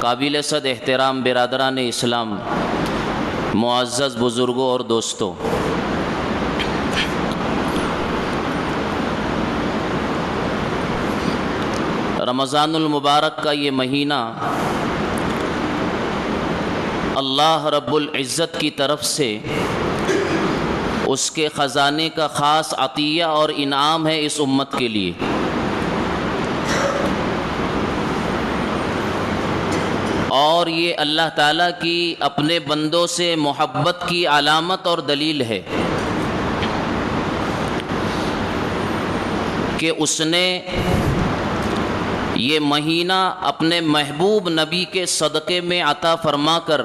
قابل صد احترام برادران اسلام، معزز بزرگوں اور دوستوں، رمضان المبارک کا یہ مہینہ اللہ رب العزت کی طرف سے اس کے خزانے کا خاص عطیہ اور انعام ہے اس امت کے لیے۔ اور یہ اللہ تعالیٰ کی اپنے بندوں سے محبت کی علامت اور دلیل ہے کہ اس نے یہ مہینہ اپنے محبوب نبی کے صدقے میں عطا فرما کر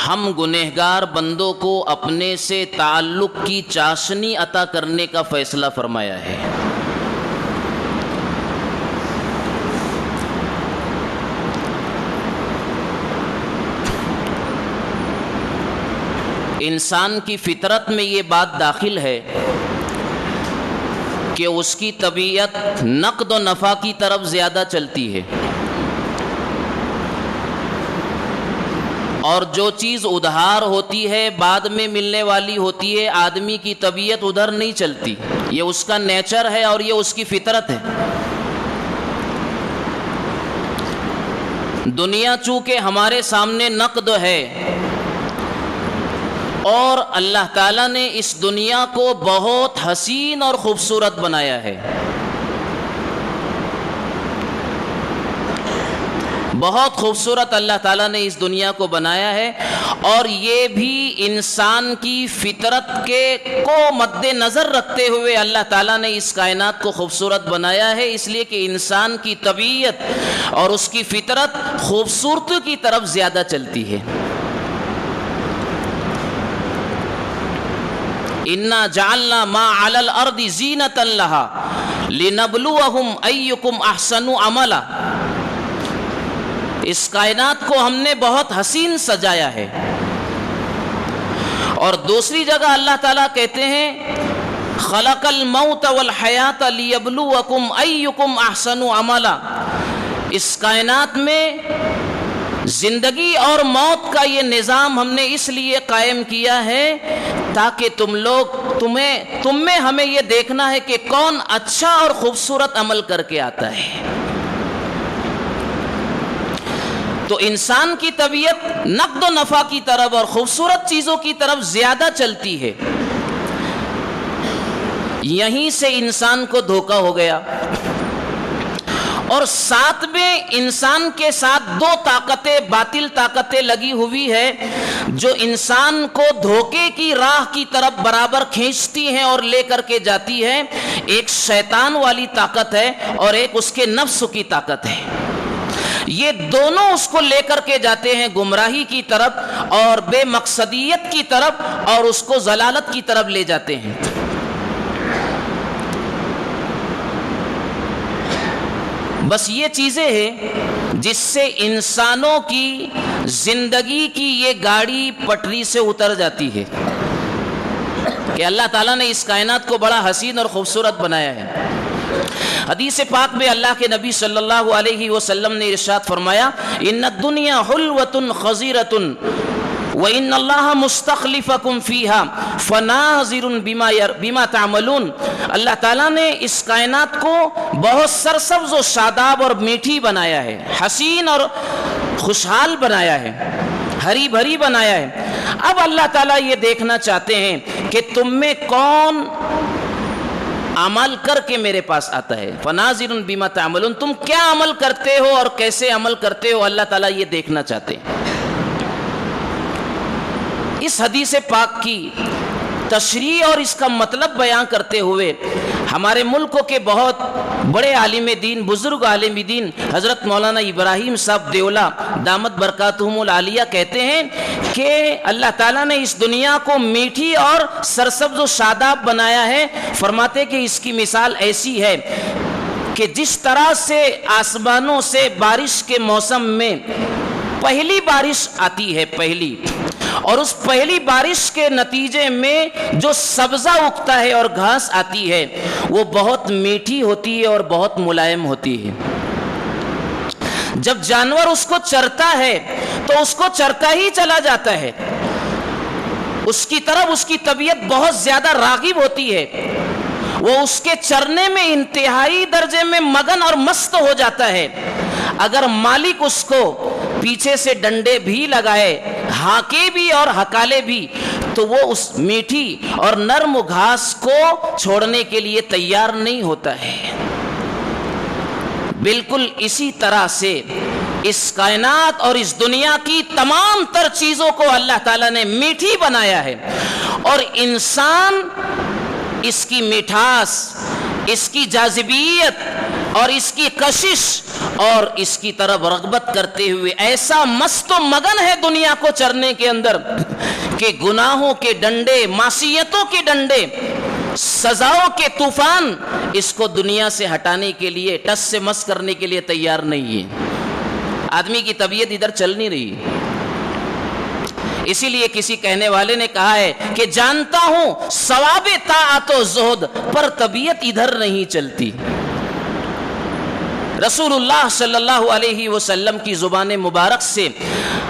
ہم گنہگار بندوں کو اپنے سے تعلق کی چاشنی عطا کرنے کا فیصلہ فرمایا ہے۔ انسان کی فطرت میں یہ بات داخل ہے کہ اس کی طبیعت نقد و نفع کی طرف زیادہ چلتی ہے، اور جو چیز ادھار ہوتی ہے بعد میں ملنے والی ہوتی ہے، آدمی کی طبیعت ادھر نہیں چلتی، یہ اس کا نیچر ہے اور یہ اس کی فطرت ہے۔ دنیا چونکہ ہمارے سامنے نقد ہے، اور اللہ تعالیٰ نے اس دنیا کو بہت حسین اور خوبصورت بنایا ہے، بہت خوبصورت اللہ تعالیٰ نے اس دنیا کو بنایا ہے، اور یہ بھی انسان کی فطرت کو مد نظر رکھتے ہوئے اللہ تعالیٰ نے اس کائنات کو خوبصورت بنایا ہے، اس لیے کہ انسان کی طبیعت اور اس کی فطرت خوبصورتی کی طرف زیادہ چلتی ہے۔ اِنَّا جَعَلْنَا مَا عَلَى الْأَرْضِ زِينَةً لَهَا لِنَبْلُوَهُمْ أَيُّكُمْ أَحْسَنُ عَمَلًا، اس کائنات کو ہم نے بہت حسین سجایا ہے۔ اور دوسری جگہ اللہ تعالیٰ کہتے ہیں خَلَقَ الْمَوْتَ وَالْحَيَاةَ لِيَبْلُوَكُمْ أَيُّكُمْ أَحْسَنُ عَمَلًا، اس کائنات میں زندگی اور موت کا یہ نظام ہم نے اس لیے قائم کیا ہے تاکہ تم میں ہمیں یہ دیکھنا ہے کہ کون اچھا اور خوبصورت عمل کر کے آتا ہے۔ تو انسان کی طبیعت نقد و نفع کی طرف اور خوبصورت چیزوں کی طرف زیادہ چلتی ہے، یہیں سے انسان کو دھوکہ ہو گیا۔ اور ساتھ میں انسان کے ساتھ دو طاقتیں، باطل طاقتیں لگی ہوئی ہے جو انسان کو دھوکے کی راہ کی طرف برابر کھینچتی ہیں اور لے کر کے جاتی ہے۔ ایک شیطان والی طاقت ہے اور ایک اس کے نفس کی طاقت ہے، یہ دونوں اس کو لے کر کے جاتے ہیں گمراہی کی طرف اور بے مقصدیت کی طرف، اور اس کو ضلالت کی طرف لے جاتے ہیں۔ بس یہ چیزیں ہیں جس سے انسانوں کی زندگی کی یہ گاڑی پٹری سے اتر جاتی ہے کہ اللہ تعالیٰ نے اس کائنات کو بڑا حسین اور خوبصورت بنایا ہے۔ حدیث پاک میں اللہ کے نبی صلی اللہ علیہ وسلم نے ارشاد فرمایا ان الدنیا حلوۃ خضیرۃ وَإِنَّ اللَّهَ مُسْتَخْلِفَكُمْ فِيهَا فَنَاظِرٌ بِمَا تَعْمَلُونَ، اللہ تعالیٰ نے اس کائنات کو بہت سرسبز و شاداب اور میٹھی بنایا ہے، حسین اور خوشحال بنایا ہے، ہری بھری بنایا ہے۔ اب اللہ تعالیٰ یہ دیکھنا چاہتے ہیں کہ تم میں کون عمل کر کے میرے پاس آتا ہے۔ فَنَاظِرٌ بِمَا تَعْمَلُونَ، تم کیا عمل کرتے ہو اور کیسے عمل کرتے ہو، اللہ تعالیٰ یہ دیکھنا چاہتے ہیں۔ اس حدیث پاک کی تشریح اور اس کا مطلب بیان کرتے ہوئے ہمارے ملکوں کے بہت بڑے عالم دین، بزرگ عالم دین حضرت مولانا ابراہیم صاحب دیولا دامت برکاتہم العالیہ کہتے ہیں کہ اللہ تعالیٰ نے اس دنیا کو میٹھی اور سرسبز و شاداب بنایا ہے۔ فرماتے کہ اس کی مثال ایسی ہے کہ جس طرح سے آسمانوں سے بارش کے موسم میں پہلی بارش آتی ہے، پہلی، اور اس پہلی بارش کے نتیجے میں جو سبزہ اگتا ہے اور گھاس آتی ہے وہ بہت میٹھی ہوتی ہے اور بہت ملائم ہوتی ہے. جب جانور اس کو چرتا ہے تو اس کو چرتا ہی چلا جاتا ہے, اس کی طرف اس کی طبیعت بہت زیادہ راغب ہوتی ہے, وہ اس کے چرنے میں انتہائی درجے میں مگن اور مست ہو جاتا ہے. اگر مالک اس کو پیچھے سے ڈنڈے بھی لگائے, ہاکے بھی اور ہکالے بھی, تو وہ اس میٹھی اور نرم گھاس کو چھوڑنے کے لیے تیار نہیں ہوتا ہے. بالکل اسی طرح سے اس کائنات اور اس دنیا کی تمام تر چیزوں کو اللہ تعالیٰ نے میٹھی بنایا ہے, اور انسان اس کی مٹھاس, اس کی جاذبیت اور اس کی کشش اور اس کی طرف رغبت کرتے ہوئے ایسا مست و مگن ہے دنیا کو چرنے کے اندر کہ گناہوں کے ڈنڈے, معصیتوں کے ڈنڈے, سزاؤں کے طوفان اس کو دنیا سے ہٹانے کے لیے, ٹس سے مس کرنے کے لیے تیار نہیں ہے. آدمی کی طبیعت ادھر چل نہیں رہی. اسی لیے کسی کہنے والے نے کہا ہے کہ جانتا ہوں ثواب طاعت و زہد, پر طبیعت ادھر نہیں چلتی. رسول اللہ صلی اللہ علیہ وسلم کی زبان مبارک سے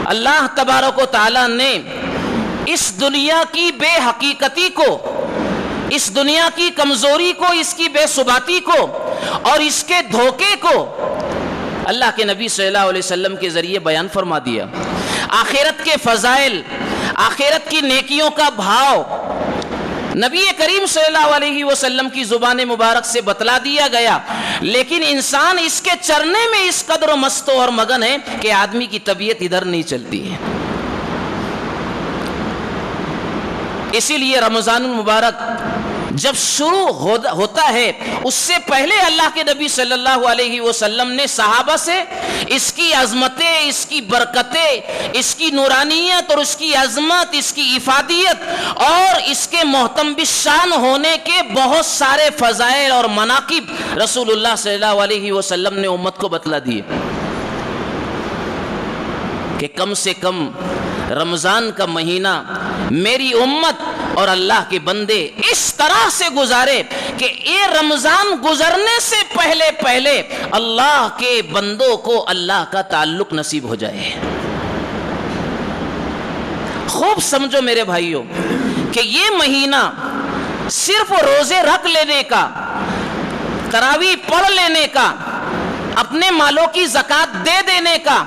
اللہ تبارک و تعالی نے اس دنیا کی بے حقیقتی کو, اس دنیا کی کمزوری کو, اس کی بے ثباتی کو اور اس کے دھوکے کو اللہ کے نبی صلی اللہ علیہ وسلم کے ذریعے بیان فرما دیا. آخرت کے فضائل, آخرت کی نیکیوں کا بھاؤ نبی کریم صلی اللہ علیہ وسلم کی زبان مبارک سے بتلا دیا گیا, لیکن انسان اس کے چرنے میں اس قدر مست اور مگن ہے کہ آدمی کی طبیعت ادھر نہیں چلتی ہے. اسی لیے رمضان المبارک جب شروع ہوتا ہے اس سے پہلے اللہ کے نبی صلی اللہ علیہ وسلم نے صحابہ سے اس کی عظمتیں, اس کی برکتیں, اس کی نورانیت اور اس کی عظمت, اس کی افادیت اور اس کے محتم بالشان ہونے کے بہت سارے فضائل اور مناقب رسول اللہ صلی اللہ علیہ وسلم نے امت کو بتلا دیے کہ کم سے کم رمضان کا مہینہ میری امت اور اللہ کے بندے اس طرح سے گزارے کہ یہ رمضان گزرنے سے پہلے اللہ کے بندوں کو اللہ کا تعلق نصیب ہو جائے. خوب سمجھو میرے بھائیوں کہ یہ مہینہ صرف روزے رکھ لینے کا, تراویح پڑھ لینے کا, اپنے مالوں کی زکوٰۃ دے دینے کا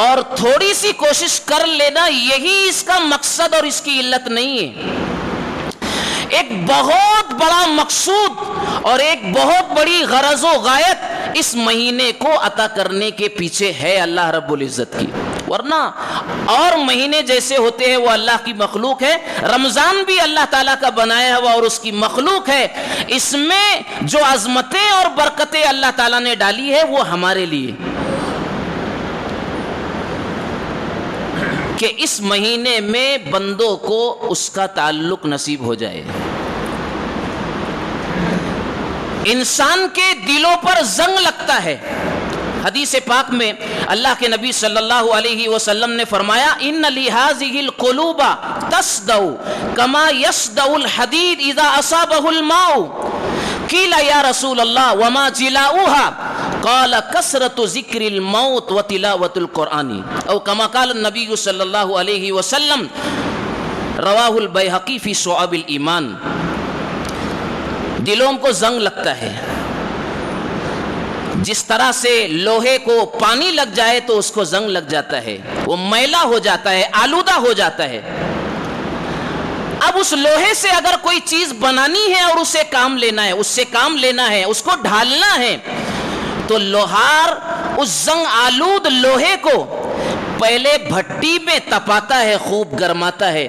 اور تھوڑی سی کوشش کر لینا, یہی اس کا مقصد اور اس کی علت نہیں ہے. ایک بہت بڑا مقصود اور ایک بہت بڑی غرض و غایت اس مہینے کو عطا کرنے کے پیچھے ہے اللہ رب العزت کی. ورنہ اور مہینے جیسے ہوتے ہیں وہ اللہ کی مخلوق ہے, رمضان بھی اللہ تعالیٰ کا بنایا ہوا اور اس کی مخلوق ہے. اس میں جو عظمتیں اور برکتیں اللہ تعالیٰ نے ڈالی ہے وہ ہمارے لیے, کہ اس مہینے میں بندوں کو اس کا تعلق نصیب ہو جائے. انسان کے دلوں پر زنگ لگتا ہے. حدیث پاک میں اللہ کے نبی صلی اللہ علیہ وسلم نے فرمایا ان لهذه القلوب تصدع كما يصدع الحديد اذا اصابه الماء قيل يا رسول الله وما جلاؤها قال كثرة ذكر الموت وتلاوة القرآن او كما قال النبي صلی اللہ علیہ وسلم رواہ البیہقی فی شعب الایمان. دلوں کو زنگ لگتا ہے. جس طرح سے لوہے کو پانی لگ جائے تو اس کو زنگ لگ جاتا ہے, وہ میلا ہو جاتا ہے, آلودہ ہو جاتا ہے. اب اس لوہے سے اگر کوئی چیز بنانی ہے اور اسے کام لینا ہے, اس سے کام لینا ہے, اس کو ڈھالنا ہے, تو لوہار اس زنگ آلود لوہے کو پہلے بھٹی میں تپاتا ہے, خوب گرماتا ہے,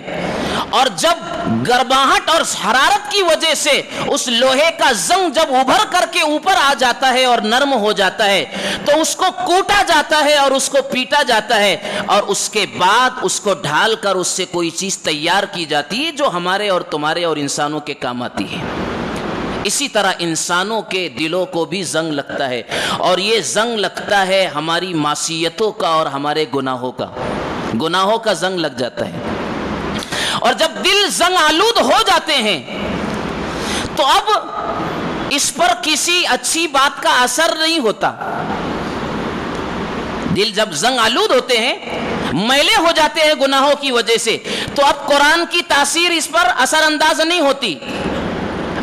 اور جب گرماہٹ اور حرارت کی وجہ سے اس لوہے کا زنگ جب ابھر کر کے اوپر آ جاتا ہے اور نرم ہو جاتا ہے تو اس کو کوٹا جاتا ہے اور اس کو پیٹا جاتا ہے, اور اس کے بعد اس کو ڈھال کر اس سے کوئی چیز تیار کی جاتی ہے جو ہمارے اور تمہارے اور انسانوں کے کام آتی ہے. اسی طرح انسانوں کے دلوں کو بھی زنگ لگتا ہے, اور یہ زنگ لگتا ہے ہماری معصیتوں کا اور ہمارے گناہوں کا. گناہوں کا زنگ لگ جاتا ہے. دل زنگ آلود ہو جاتے ہیں تو اب اس پر کسی اچھی بات کا اثر نہیں ہوتا. دل جب زنگ آلود ہوتے ہیں، میلے ہو جاتے ہیں گناہوں کی وجہ سے، تو اب قرآن کی تاثیر اس پر اثر انداز نہیں ہوتی.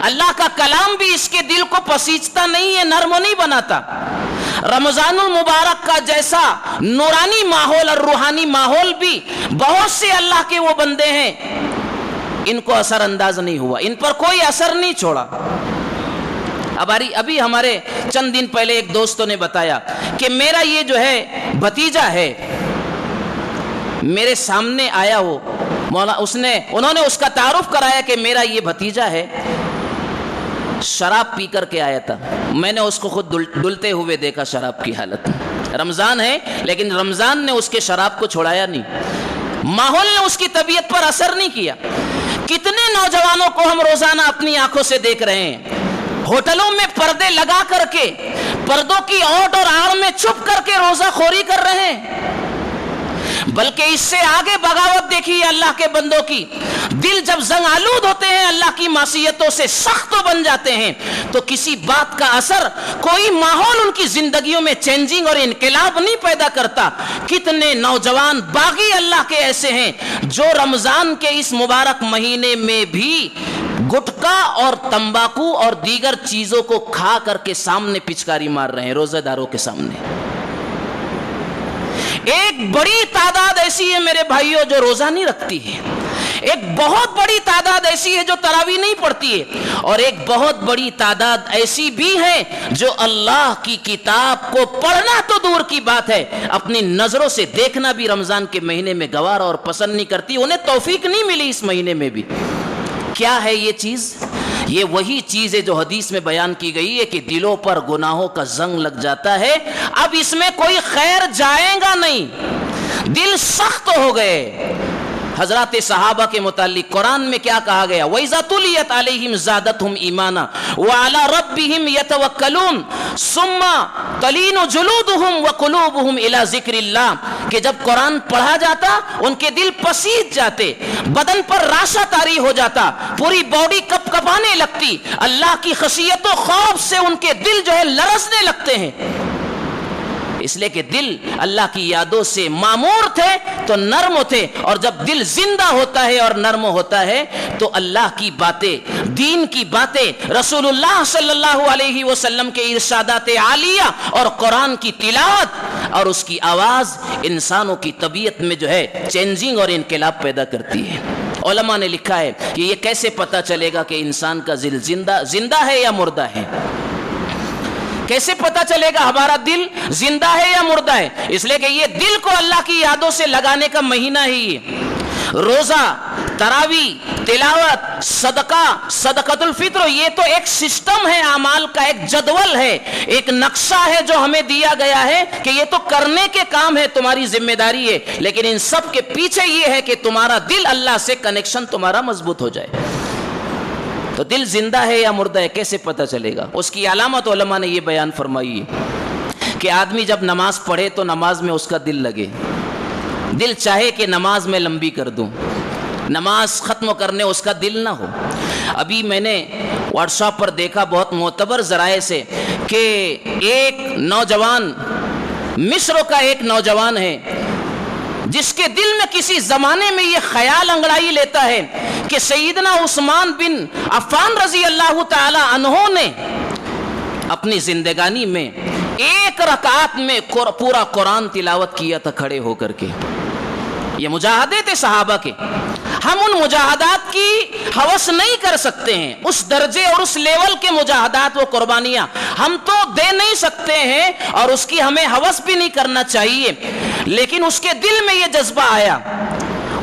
اللہ کا کلام بھی اس کے دل کو پسیجتا نہیں ہے، نرم نہیں بناتا. رمضان المبارک کا جیسا نورانی ماحول اور روحانی ماحول بھی بہت سے اللہ کے وہ بندے ہیں، ان کو اثر انداز نہیں ہوا، ان پر کوئی اثر نہیں چھوڑا. ابھی ہمارے چند دن پہلے ایک دوستوں نے بتایا کہ میرا یہ جو ہے بھتیجا ہے، میرے سامنے آیا وہ انہوں نے اس کا تعارف کرایا کہ میرا یہ بھتیجا ہے، شراب پی کر کے آیا تھا. میں نے اس کو خود ڈلتے ہوئے دیکھا شراب کی حالت میں. رمضان ہے لیکن رمضان نے اس کے شراب کو چھوڑایا نہیں، ماحول نے اس کی طبیعت پر اثر نہیں کیا. کتنے نوجوانوں کو ہم روزانہ اپنی آنکھوں سے دیکھ رہے ہیں، ہوٹلوں میں پردے لگا کر کے، پردوں کی اوٹ اور آڑ میں چھپ کر کے روزہ خوری کر رہے ہیں. بلکہ اس سے آگے بغاوت دیکھیے اللہ کے بندوں کی. دل جب زنگ آلود ہوتے ہیں، اللہ کی معصیتوں سے سخت بن جاتے ہیں، تو کسی بات کا اثر، کوئی ماحول ان کی زندگیوں میں چینجنگ اور انقلاب نہیں پیدا کرتا. کتنے نوجوان باغی اللہ کے ایسے ہیں جو رمضان کے اس مبارک مہینے میں بھی گٹکا اور تمباکو اور دیگر چیزوں کو کھا کر کے سامنے پچکاری مار رہے ہیں، روزہ داروں کے سامنے. ایک بڑی تعداد ایسی ہے میرے بھائیوں جو روزہ نہیں رکھتی ہے، ایک بہت بڑی تعداد ایسی ہے جو تراویح نہیں پڑھتی ہے، اور ایک بہت بڑی تعداد ایسی بھی ہے جو اللہ کی کتاب کو پڑھنا تو دور کی بات ہے، اپنی نظروں سے دیکھنا بھی رمضان کے مہینے میں گوارا اور پسند نہیں کرتی. انہیں توفیق نہیں ملی اس مہینے میں بھی. کیا ہے یہ چیز؟ یہ وہی چیز ہے جو حدیث میں بیان کی گئی ہے کہ دلوں پر گناہوں کا زنگ لگ جاتا ہے، اب اس میں کوئی خیر جائے گا نہیں، دل سخت ہو گئے. حضرات صحابہ کے متعلق قرآن میں کیا کہا گیا؟ وَإِذَا تُلِيَتْ عَلَيْهِمْ زَادَتْهُمْ إِيمَانًا وَعَلَى رَبِّهِمْ يَتَوَكَّلُونَ ثُمَّ تَلِينُ جُلُودُهُمْ وَقُلُوبُهُمْ إِلَى ذِكْرِ اللَّهِ کہ جب قرآن پڑھا جاتا ان کے دل پسیج جاتے، بدن پر راشا طاری ہو جاتا، پوری باڈی کپ کپانے لگتی، اللہ کی خشیت و خوف سے ان کے دل جو ہے لرزنے لگتے ہیں. اس لیے کہ دل اللہ کی یادوں سے معمور تھے تو نرم تھے، اور جب دل زندہ ہوتا ہے اور نرم ہوتا ہے تو اللہ کی باتیں، دین کی باتیں، رسول اللہ صلی اللہ علیہ وسلم کے ارشادات عالیہ اور قرآن کی تلاوت اور اس کی آواز انسانوں کی طبیعت میں جو ہے چینجنگ اور انقلاب پیدا کرتی ہے. علماء نے لکھا ہے کہ یہ کیسے پتہ چلے گا کہ انسان کا دل زندہ ہے یا مردہ ہے؟ کیسے پتہ چلے گا ہمارا دل زندہ ہے یا مردہ ہے؟ اس لیے کہ یہ دل کو اللہ کی یادوں سے لگانے کا مہینہ ہی ہے. روزہ، تراویح، تلاوت، صدقہ، صدقۃ الفطر، یہ تو ایک سسٹم ہے، اعمال کا ایک جدول ہے، ایک نقشہ ہے جو ہمیں دیا گیا ہے کہ یہ تو کرنے کے کام ہے، تمہاری ذمہ داری ہے. لیکن ان سب کے پیچھے یہ ہے کہ تمہارا دل اللہ سے کنیکشن تمہارا مضبوط ہو جائے. تو دل زندہ ہے یا مردہ ہے کیسے پتہ چلے گا؟ اس کی علامت علماء نے یہ بیان فرمائی ہے کہ آدمی جب نماز پڑھے تو نماز میں اس کا دل لگے. دل چاہے کہ نماز میں لمبی کر دوں، نماز ختم کرنے اس کا دل نہ ہو. ابھی میں نے واٹس ایپ پر دیکھا بہت معتبر ذرائع سے کہ ایک نوجوان، مصر کا ایک نوجوان ہے جس کے دل میں کسی زمانے میں یہ خیال انگڑائی لیتا ہے کہ سیدنا عثمان بن عفان رضی اللہ تعالی عنہ نے اپنی زندگانی میں ایک رکعت میں پورا قرآن تلاوت کیا تھا کھڑے ہو کر کے. یہ مجاہدے تھے صحابہ کے. ہم ان مجاہدات کی ہوس نہیں کر سکتے ہیں، اس درجے اور اس لیول کے مجاہدات و قربانیاں ہم تو دے نہیں سکتے ہیں، اور اس کی ہمیں ہوس بھی نہیں کرنا چاہیے. لیکن اس کے دل میں یہ جذبہ آیا،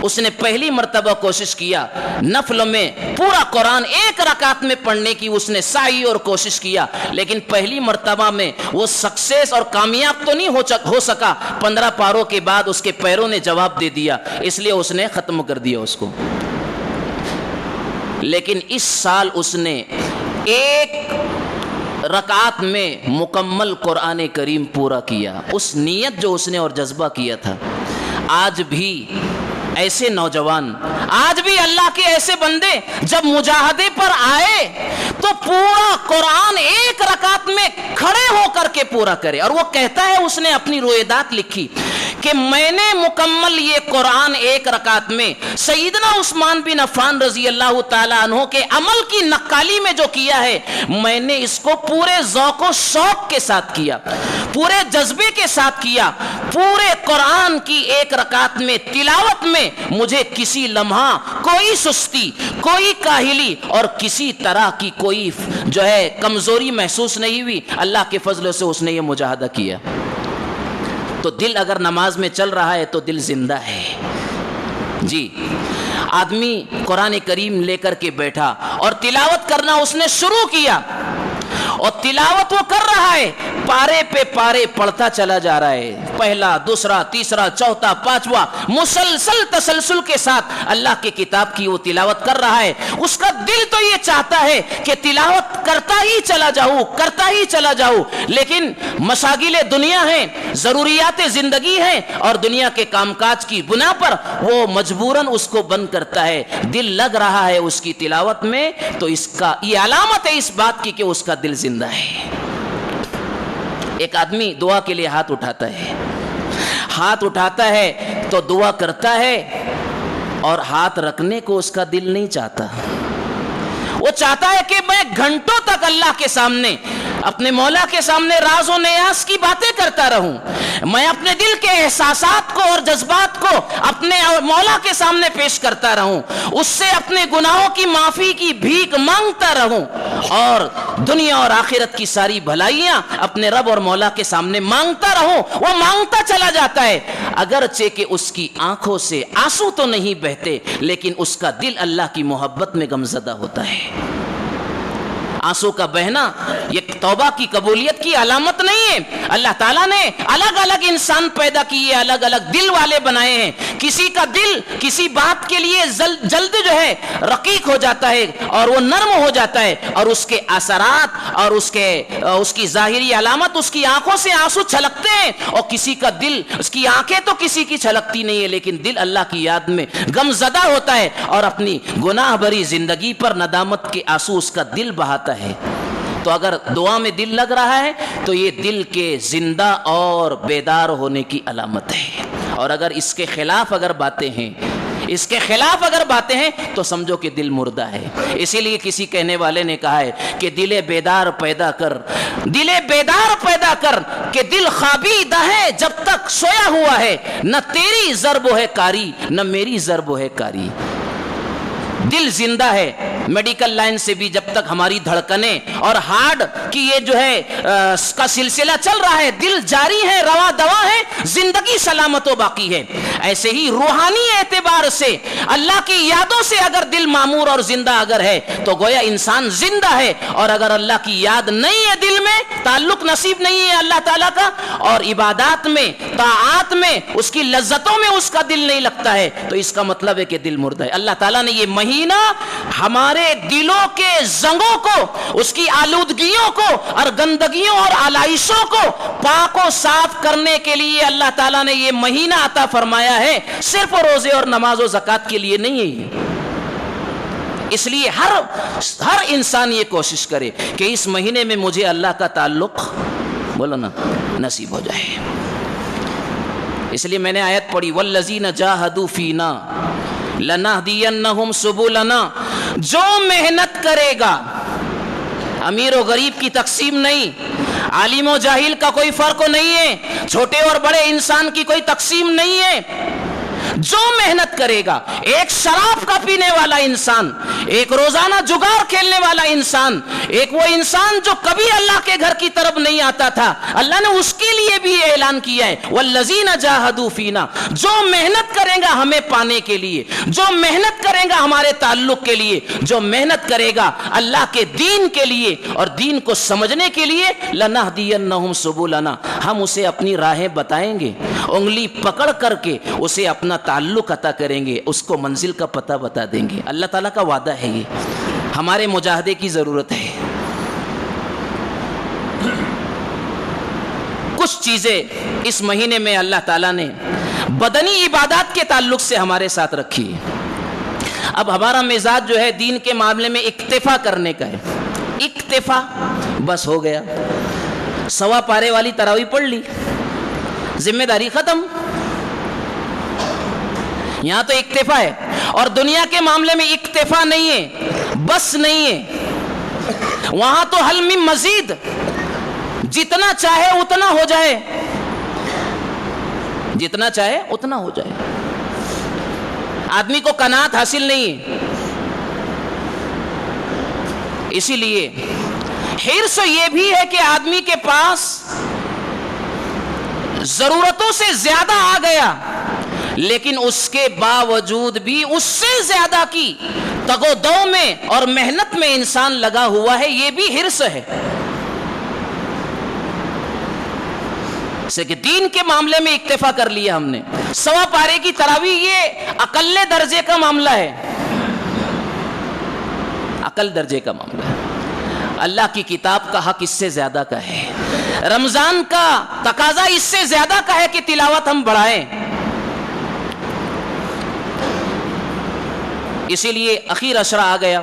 اس نے پہلی مرتبہ کوشش کیا نفل میں پورا قرآن ایک رکعت میں پڑھنے کی، اس نے سعی اور کوشش کیا، لیکن پہلی مرتبہ میں وہ سکسیس اور کامیاب تو نہیں ہو سکا. 15 پاروں کے بعد اس کے پیروں نے جواب دے دیا، اس لیے اس نے ختم کر دیا اس کو. لیکن اس سال اس نے ایک رکعت میں مکمل قرآن کریم پورا کیا. اس نیت جو اس نے اور جذبہ کیا تھا، آج بھی ایسے نوجوان، آج بھی اللہ کے ایسے بندے جب مجاہدے پر آئے تو پورا قرآن ایک رکعت میں کھڑے ہو کر کے پورا کرے. اور وہ کہتا ہے، اس نے اپنی روایات لکھی کہ میں نے مکمل یہ قرآن ایک رکعت میں سیدنا عثمان بن عفان رضی اللہ تعالیٰ عنہ کے عمل کی نقالی میں جو کیا ہے، میں نے اس کو پورے ذوق و شوق کے ساتھ کیا، پورے جذبے کے ساتھ کیا. پورے قرآن کی ایک رکعت میں تلاوت میں مجھے کسی لمحہ کوئی سستی، کوئی کاہلی اور کسی طرح کی کوئی جو ہے کمزوری محسوس نہیں ہوئی. اللہ کے فضل سے اس نے یہ مجاہدہ کیا. تو دل اگر نماز میں چل رہا ہے تو دل زندہ ہے. جی، آدمی قرآن کریم لے کر کے بیٹھا اور تلاوت کرنا اس نے شروع کیا، اور تلاوت وہ کر رہا ہے، پارے پہ پارے پڑھتا چلا جا رہا ہے، پہلا، دوسرا، تیسرا، چوتھا، پانچواں، مسلسل تسلسل کے ساتھ اللہ کی کتاب کی وہ تلاوت کر رہا ہے. اس کا دل تو یہ چاہتا ہے کہ تلاوت کرتا ہی چلا جاؤں، کرتا ہی چلا جاؤں، لیکن مشاغل دنیا ہیں، ضروریات زندگی ہیں، اور دنیا کے کام کاج کی بنا پر وہ مجبوراً اس کو بند کرتا ہے. دل لگ رہا ہے اس کی تلاوت میں، تو اس کا یہ علامت ہے اس بات کی کہ اس کا دل زندہ ہے. ایک آدمی دعا کے لیے ہاتھ اٹھاتا ہے تو دعا کرتا ہے، اور ہاتھ رکھنے کو اس کا دل نہیں چاہتا. وہ چاہتا ہے کہ میں گھنٹوں تک اللہ کے سامنے، اپنے مولا کے سامنے راز و نیاز کی باتیں کرتا رہوں، میں اپنے دل کے احساسات کو اور جذبات کو اپنے مولا کے سامنے پیش کرتا رہوں، اس سے اپنے گناہوں کی معافی کی بھیک مانگتا رہوں، اور دنیا اور آخرت کی ساری بھلائیاں اپنے رب اور مولا کے سامنے مانگتا رہوں. وہ مانگتا چلا جاتا ہے، اگرچہ کہ اس کی آنکھوں سے آنسو تو نہیں بہتے، لیکن اس کا دل اللہ کی محبت میں غمزدہ ہوتا ہے. آنسو کا بہنا یہ توبہ کی قبولیت کی علامت نہیں ہے. اللہ تعالیٰ نے الگ الگ انسان پیدا کیے، الگ الگ دل والے بنائے ہیں. کسی کا دل کسی بات کے لیے جلد جو ہے رقیق ہو جاتا ہے اور وہ نرم ہو جاتا ہے، اور اس کے اثرات اور اس کی ظاہری علامت اس کی آنکھوں سے آنسو چھلکتے ہیں. اور کسی کا دل، اس کی آنکھیں تو کسی کی چھلکتی نہیں ہے، لیکن دل اللہ کی یاد میں غم زدہ ہوتا ہے، اور اپنی گناہ بھری زندگی پر ندامت کے آنسو اس کا دل بہاتا ہے. تو اگر دعا میں دل لگ رہا ہے تو یہ دل کے زندہ اور بیدار ہونے کی علامت ہے. اور اگر اس کے خلاف اگر باتیں ہیں تو سمجھو کہ دل مردہ ہے. اسی لیے کسی کہنے والے نے کہا ہے کہ دل بیدار پیدا کر کہ دل خوابیدہ ہے جب تک سویا ہوا ہے، نہ تیری ضرب ہے کاری نہ میری ضرب ہے کاری. دل زندہ ہے. میڈیکل لائن سے بھی جب تک ہماری دھڑکنیں اور ہارٹ کی یہ جو ہے کا سلسلہ چل رہا ہے، دل جاری ہے، رواں دوا ہے، زندگی سلامت و باقی ہے. ایسے ہی روحانی اعتبار سے اللہ کی یادوں سے اگر دل معمور اور زندہ اگر ہے تو گویا انسان زندہ ہے. اور اگر اللہ کی یاد نہیں ہے، دل میں تعلق نصیب نہیں ہے اللہ تعالیٰ کا، اور عبادات میں، طاعات میں، اس کی لذتوں میں اس کا دل نہیں لگتا ہے، تو اس کا مطلب ہے کہ دل مردہ ہے. اللہ تعالیٰ نے یہ مہینہ ہمارے دلوں کے زنگوں کو، اس کی آلودگیوں کو اور گندگیوں اور آلائشوں کو پاک و صاف کرنے کے لیے اللہ تعالیٰ نے یہ مہینہ عطا فرمایا ہے. صرف روزے اور نماز و زکوٰۃ کے لیے نہیں ہے. اس لیے ہر انسان یہ کوشش کرے کہ اس مہینے میں مجھے اللہ کا تعلق بولو نا نصیب ہو جائے. اس لیے میں نے آیت پڑھی، والذین جاہدوا فینا لنہدینہم سبلنا. جو محنت کرے گا، امیر و غریب کی تقسیم نہیں، عالم و جاہل کا کوئی فرق نہیں ہے، چھوٹے اور بڑے انسان کی کوئی تقسیم نہیں ہے. جو محنت کرے گا، ایک شراب کا پینے والا انسان، ایک روزانہ جگار کھیلنے والا انسان، ایک وہ انسان جو کبھی اللہ کے گھر کی طرف نہیں آتا تھا، اللہ نے اس کے لیے بھی اعلان کیا ہے والذین جاہدوا فینا. جو محنت کرے گا ہمیں پانے کے لیے، جو محنت کرے گا ہمارے تعلق کے لیے، جو محنت کرے گا اللہ کے دین کے لیے اور دین کو سمجھنے کے لیے، لنہدینہم سبلنا، ہم اسے اپنی راہیں بتائیں گے، انگلی پکڑ کر کے اسے اپنا تعلق عطا کریں گے، اس کو منزل کا پتہ بتا دیں گے. اللہ تعالیٰ کا وعدہ ہے. یہ ہمارے مجاہدے کی ضرورت ہے. کچھ چیزیں اس مہینے میں اللہ تعالیٰ نے بدنی عبادات کے تعلق سے ہمارے ساتھ رکھی ہے۔ اب ہمارا مزاج جو ہے دین کے معاملے میں اکتفا کرنے کا ہے، اکتفا، بس ہو گیا، 1.25 پارے والی تراویح پڑھ لی، ذمہ داری ختم۔ یہاں تو اکتفا ہے، اور دنیا کے معاملے میں اکتفا نہیں ہے، بس نہیں ہے، وہاں تو حل من مزید، جتنا چاہے اتنا ہو جائے، جتنا چاہے اتنا ہو جائے، آدمی کو قناعت حاصل نہیں ہے۔ اسی لیے حرص یہ بھی ہے کہ آدمی کے پاس ضرورتوں سے زیادہ آ گیا، لیکن اس کے باوجود بھی اس سے زیادہ کی تگ و دو میں اور محنت میں انسان لگا ہوا ہے، یہ بھی حرص ہے۔ کہ دین کے معاملے میں اکتفا کر لیا ہم نے، 1.25 پارے کی تراویح یہ اقل درجے کا معاملہ ہے، اقل درجے کا معاملہ ہے۔ اللہ کی کتاب کا حق اس سے زیادہ کا ہے، رمضان کا تقاضا اس سے زیادہ کا ہے کہ تلاوت ہم بڑھائیں۔ اسی لیے اخیر عشرہ آ گیا،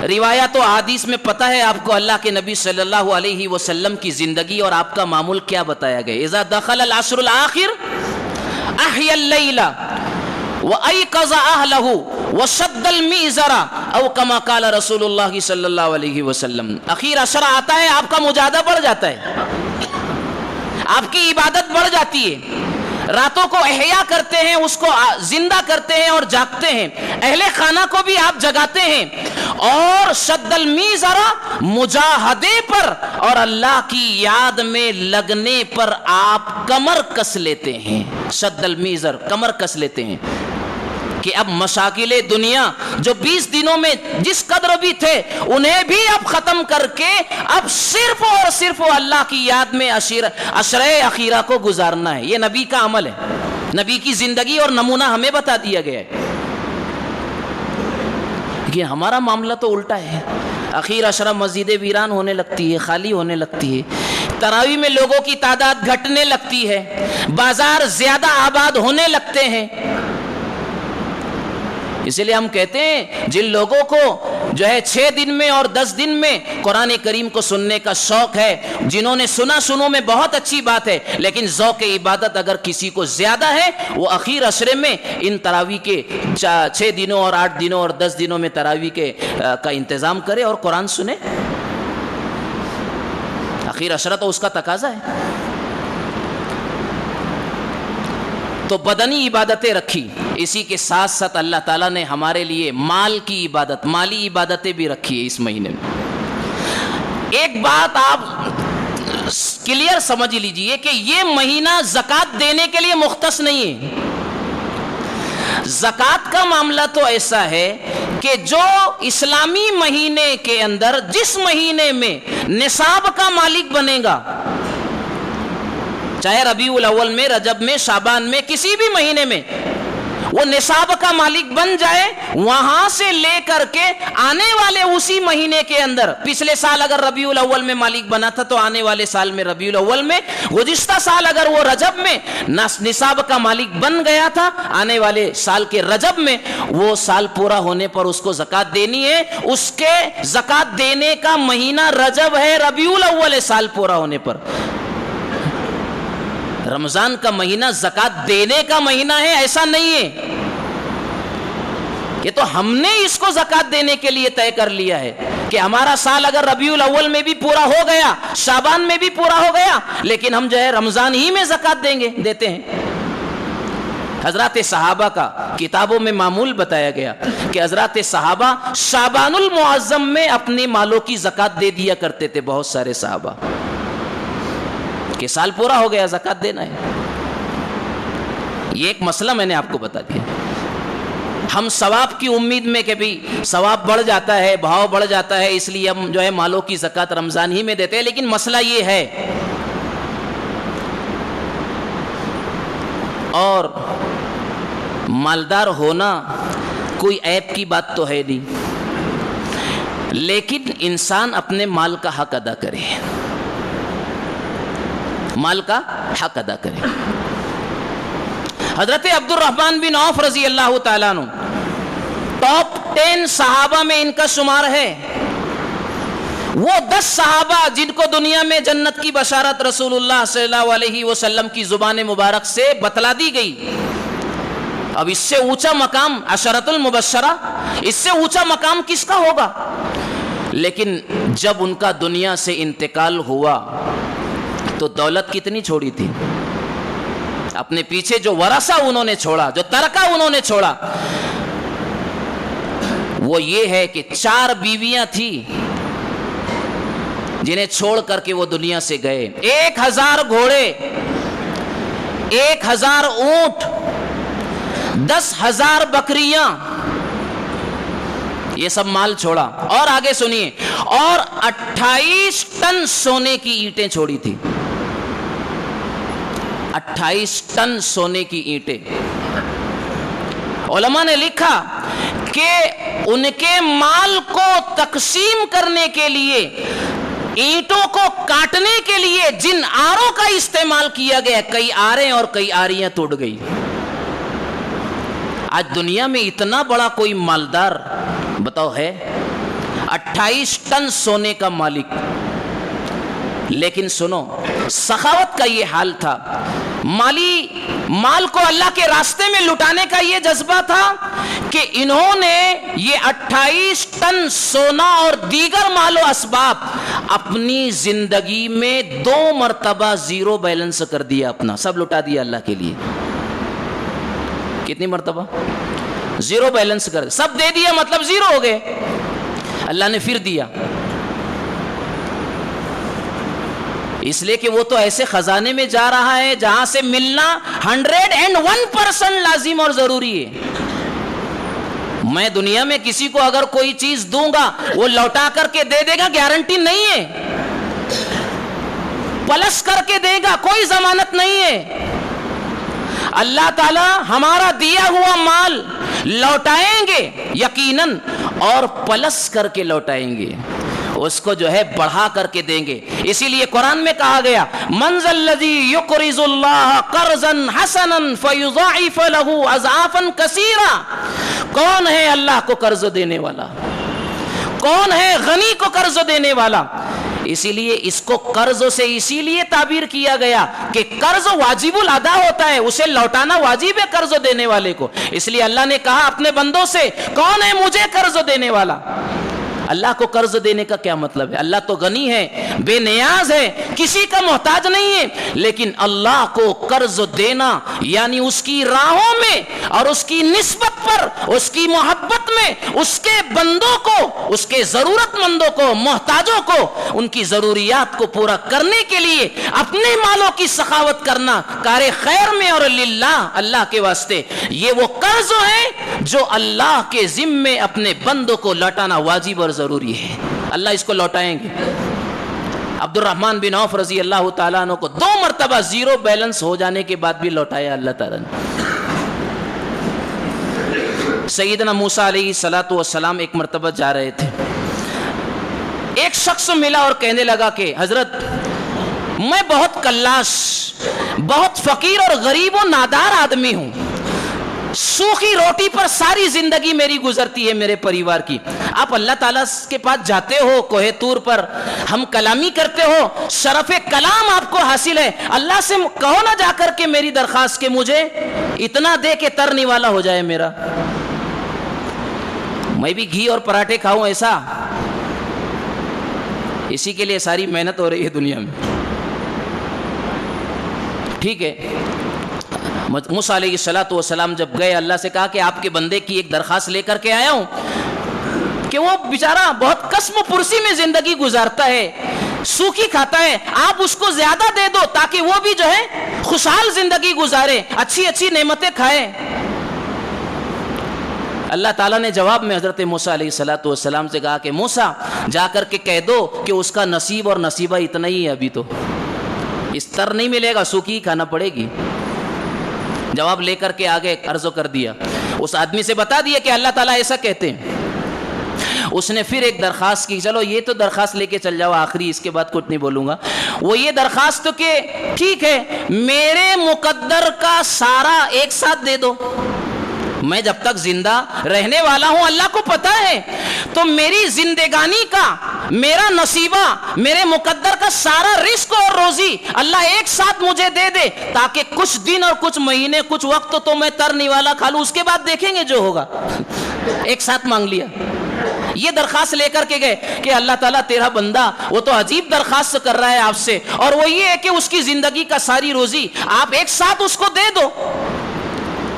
روایات و احادیث میں پتہ ہے آپ کو اللہ کے نبی صلی اللہ علیہ وسلم کی زندگی اور آپ کا معمول کیا بتایا گیا۔ اذا دخل العشر الاخر احیا اللیل وایقظ اہلہ وشد المیزر او کما قال رسول اللہ صلی اللہ علیہ وسلم۔ اخیر عشرہ آتا ہے، آپ کا مجاہدہ بڑھ جاتا ہے، آپ کی عبادت بڑھ جاتی ہے، راتوں کو احیا کرتے ہیں، اس کو زندہ کرتے ہیں اور جاگتے ہیں، اہل خانہ کو بھی آپ جگاتے ہیں، اور شد المیزر مجاہدے پر اور اللہ کی یاد میں لگنے پر آپ کمر کس لیتے ہیں، شد المیزر کمر کس لیتے ہیں کہ اب مشاکل دنیا جو 20 دنوں میں جس قدر بھی تھے انہیں بھی اب ختم کر کے اب صرف اور صرف اللہ کی یاد میں عشرہ اخیرہ کو گزارنا ہے۔ یہ نبی کا عمل ہے، نبی کی زندگی اور نمونہ ہمیں بتا دیا گیا ہے۔ یہ ہمارا معاملہ تو الٹا ہے، اخیر عشرہ مسجدیں ویران ہونے لگتی ہے، خالی ہونے لگتی ہے، تراویح میں لوگوں کی تعداد گھٹنے لگتی ہے، بازار زیادہ آباد ہونے لگتے ہیں۔ اسی لیے ہم کہتے ہیں جن لوگوں کو جو ہے 6 دن میں اور 10 دن میں قرآن کریم کو سننے کا شوق ہے، جنہوں نے سنو میں بہت اچھی بات ہے، لیکن ذوق عبادت اگر کسی کو زیادہ ہے وہ اخیر عشرے میں ان تراویح کے 6 دنوں اور 8 دنوں اور 10 دنوں میں تراویح کے کا انتظام کرے اور قرآن سنے۔ اخیر عشرہ تو اس کا تقاضا ہے۔ تو بدنی عبادتیں رکھی، اسی کے ساتھ ساتھ اللہ تعالیٰ نے ہمارے لیے مال کی عبادت، مالی عبادتیں بھی رکھی ہے اس مہینے میں۔ ایک بات آپ کلیئر سمجھ لیجئے کہ یہ مہینہ زکوٰۃ دینے کے لیے مختص نہیں ہے۔ زکوٰۃ کا معاملہ تو ایسا ہے کہ جو اسلامی مہینے کے اندر جس مہینے میں نصاب کا مالک بنے گا، چاہے ربیع الاول میں، رجب میں، شعبان میں، کسی بھی مہینے میں وہ نصاب کا مالک بن جائے، وہاں سے لے کر کے آنے والے اسی مہینے کے اندر، پچھلے سال اگر ربیع الاول میں مالک بنا تھا تو آنے والے سال میں ربیع الاول میں، گزشتہ سال اگر وہ رجب میں نصاب کا مالک بن گیا تھا، آنے والے سال کے رجب میں وہ سال پورا ہونے پر اس کو زکوٰۃ دینی ہے۔ اس کے زکوٰۃ دینے کا مہینہ رجب ہے، ربیع الاول ہے سال پورا ہونے پر۔ رمضان کا مہینہ زکوٰۃ دینے کا مہینہ ہے ایسا نہیں ہے، یہ تو ہم نے اس کو زکوٰۃ دینے کے لیے طے کر لیا ہے کہ ہمارا سال اگر ربیع الاول میں بھی پورا ہو گیا، شعبان میں بھی پورا ہو گیا، لیکن ہم جو ہے رمضان ہی میں زکوٰۃ دیتے ہیں۔ حضرات صحابہ کا کتابوں میں معمول بتایا گیا کہ حضرات صحابہ شعبان المعظم میں اپنے مالوں کی زکوٰۃ دے دیا کرتے تھے، بہت سارے صحابہ، کہ سال پورا ہو گیا زکوٰۃ دینا ہے۔ یہ ایک مسئلہ میں نے آپ کو بتا دیا۔ ہم ثواب کی امید میں کہ بھی ثواب بڑھ جاتا ہے، بھاؤ بڑھ جاتا ہے، اس لیے ہم جو ہے مالوں کی زکوٰۃ رمضان ہی میں دیتے ہیں، لیکن مسئلہ یہ ہے، اور مالدار ہونا کوئی عیب کی بات تو ہے نہیں، لیکن انسان اپنے مال کا حق ادا کرے، مال کا حق ادا کرے۔ حضرت عبد الرحمن بن عوف رضی اللہ تعالیٰ عنہ ٹاپ 10 صحابہ میں ان کا شمار ہے. وہ 10 صحابہ جن کو دنیا میں جنت کی بشارت رسول اللہ صلی اللہ علیہ وسلم کی زبان مبارک سے بتلا دی گئی. اب اس سے اونچا مقام عشرۃ المبشرہ، اس سے اونچا مقام کس کا ہوگا؟ لیکن جب ان کا دنیا سے انتقال ہوا تو دولت کتنی چھوڑی تھی؟ اپنے پیچھے جو ورثہ انہوں نے چھوڑا، جو ترکہ انہوں نے چھوڑا، وہ یہ ہے کہ 4 بیویاں تھیں جنہیں چھوڑ کر کے وہ دنیا سے گئے. 1000 گھوڑے، 1000 اونٹ، 10,000 بکریاں، یہ سب مال چھوڑا. اور آگے سنیے، اور 28 ٹن سونے کی اینٹیں چھوڑی تھی. 28 ٹن سونے کی اینٹیں. علماء نے لکھا کہ ان کے مال کو تقسیم کرنے کے لیے، اینٹوں کو کاٹنے کے لیے جن آروں کا استعمال کیا گیا، کئی آریں اور کئی آریاں ٹوٹ گئی. آج دنیا میں اتنا بڑا کوئی مالدار بتاؤ ہے؟ 28 ٹن سونے کا مالک. لیکن سنو، سخاوت کا یہ حال تھا، مال کو اللہ کے راستے میں لٹانے کا یہ جذبہ تھا کہ انہوں نے یہ 28 ٹن سونا اور دیگر مال و اسباب اپنی زندگی میں 2 مرتبہ زیرو بیلنس کر دیا، اپنا سب لٹا دیا اللہ کے لیے. کتنی مرتبہ؟ زیرو بیلنس کر سب دے دیا، مطلب زیرو ہو گئے. اللہ نے پھر دیا، اس لیے کہ وہ تو ایسے خزانے میں جا رہا ہے جہاں سے ملنا 101% لازم اور ضروری ہے. میں دنیا میں کسی کو اگر کوئی چیز دوں گا وہ لوٹا کر کے دے دے گا، گارنٹی نہیں ہے. پلس کر کے دے گا، کوئی ضمانت نہیں ہے. اللہ تعالی ہمارا دیا ہوا مال لوٹائیں گے یقیناً، اور پلس کر کے لوٹائیں گے، اس کو جو ہے بڑھا کر کے دیں گے. اسی لیے قرآن میں کہا گیا، من ذا الذی یقرض اللہ قرضا حسنا فیضاعف له اضعافا کثیرا. کون ہے اللہ کو قرض دینے والا؟ کون ہے غنی کو قرض دینے والا؟ اسی لیے اس کو قرض سے اسی لیے تعبیر کیا گیا کہ قرض واجب الادا ہوتا ہے، اسے لوٹانا واجب ہے قرض دینے والے کو. اس لیے اللہ نے کہا اپنے بندوں سے، کون ہے مجھے قرض دینے والا؟ اللہ کو قرض دینے کا کیا مطلب ہے؟ اللہ تو غنی ہے، بے نیاز ہے، کسی کا محتاج نہیں ہے. لیکن اللہ کو قرض دینا یعنی اس کی راہوں میں اور اس کی نسبت پر، اس کی محبت میں، اس کے بندوں کو، اس کے ضرورت مندوں کو، محتاجوں کو، ان کی ضروریات کو پورا کرنے کے لیے اپنے مالوں کی سخاوت کرنا کار خیر میں اور للہ، اللہ کے واسطے. یہ وہ قرض ہے جو اللہ کے ذمے اپنے بندوں کو لوٹانا واجب اور ضروری ہے. اللہ اس کو لوٹائیں گے. عبد الرحمن بن عوف رضی اللہ تعالیٰ عنہ کو 2 مرتبہ زیرو بیلنس ہو جانے کے بعد بھی لوٹایا اللہ تعالیٰ نے. سیدنا موسیٰ علیہ الصلوۃ والسلام ایک مرتبہ جا رہے تھے، ایک شخص ملا اور کہنے لگا کہ حضرت میں بہت کلاش، بہت فقیر اور غریب و نادار آدمی ہوں، سوکھی روٹی پر ساری زندگی میری گزرتی ہے، میرے پریوار کی. آپ اللہ تعالیٰ کے پاس جاتے ہو، کوہ طور پر ہم کلامی کرتے ہو، شرف کلام آپ کو حاصل ہے، اللہ سے کہو نہ جا کر کے میری درخواست کہ مجھے اتنا دے کہ ترنے والا ہو جائے میرا، میں بھی گھی اور پراٹھے کھاؤں ایسا. اسی کے لیے ساری محنت ہو رہی ہے دنیا میں. ٹھیک ہے، موسیٰ علیہ الصلوۃ والسلام جب گئے، اللہ سے کہا کہ آپ کے بندے کی ایک درخواست لے کر کے آیا ہوں کہ وہ بیچارہ بہت قسم پرسی میں زندگی گزارتا ہے، سوکھی کھاتا ہے، آپ اس کو زیادہ دے دو تاکہ وہ بھی جو ہے خوشحال زندگی گزارے، اچھی اچھی نعمتیں کھائے. اللہ تعالیٰ نے جواب میں حضرت موسیٰ علیہ الصلوۃ والسلام سے کہا کہ موسیٰ جا کر کے کہہ دو کہ اس کا نصیب اور نصیبہ اتنا ہی ہے، ابھی تو اس طرح نہیں ملے گا، سوکھی کھانا پڑے گی. جواب لے کر کے آگے عرض کر دیا، اس آدمی سے بتا دیا کہ اللہ تعالیٰ ایسا کہتے ہیں، اس نے پھر ایک درخواست کی, چلو یہ تو درخواست لے کے چل جاؤ, آخری, اس کے بعد کچھ نہیں بولوں گا. وہ یہ درخواست کہ ٹھیک ہے میرے مقدر کا سارا ایک ساتھ دے دو, میں جب تک زندہ رہنے والا ہوں اللہ کو پتا ہے, تو میری زندگانی کا, میرا نصیبہ, میرے مقدر کا سارا رزق اور روزی اللہ ایک ساتھ مجھے دے دے, تاکہ کچھ دن اور کچھ مہینے, کچھ وقت تو میں ترنے والا کھا لوں, اس کے بعد دیکھیں گے جو ہوگا. ایک ساتھ مانگ لیا. یہ درخواست لے کر کے گئے کہ اللہ تعالیٰ تیرا بندہ وہ تو عجیب درخواست کر رہا ہے آپ سے, اور وہ یہ ہے کہ اس کی زندگی کا ساری روزی آپ ایک ساتھ اس کو دے دو.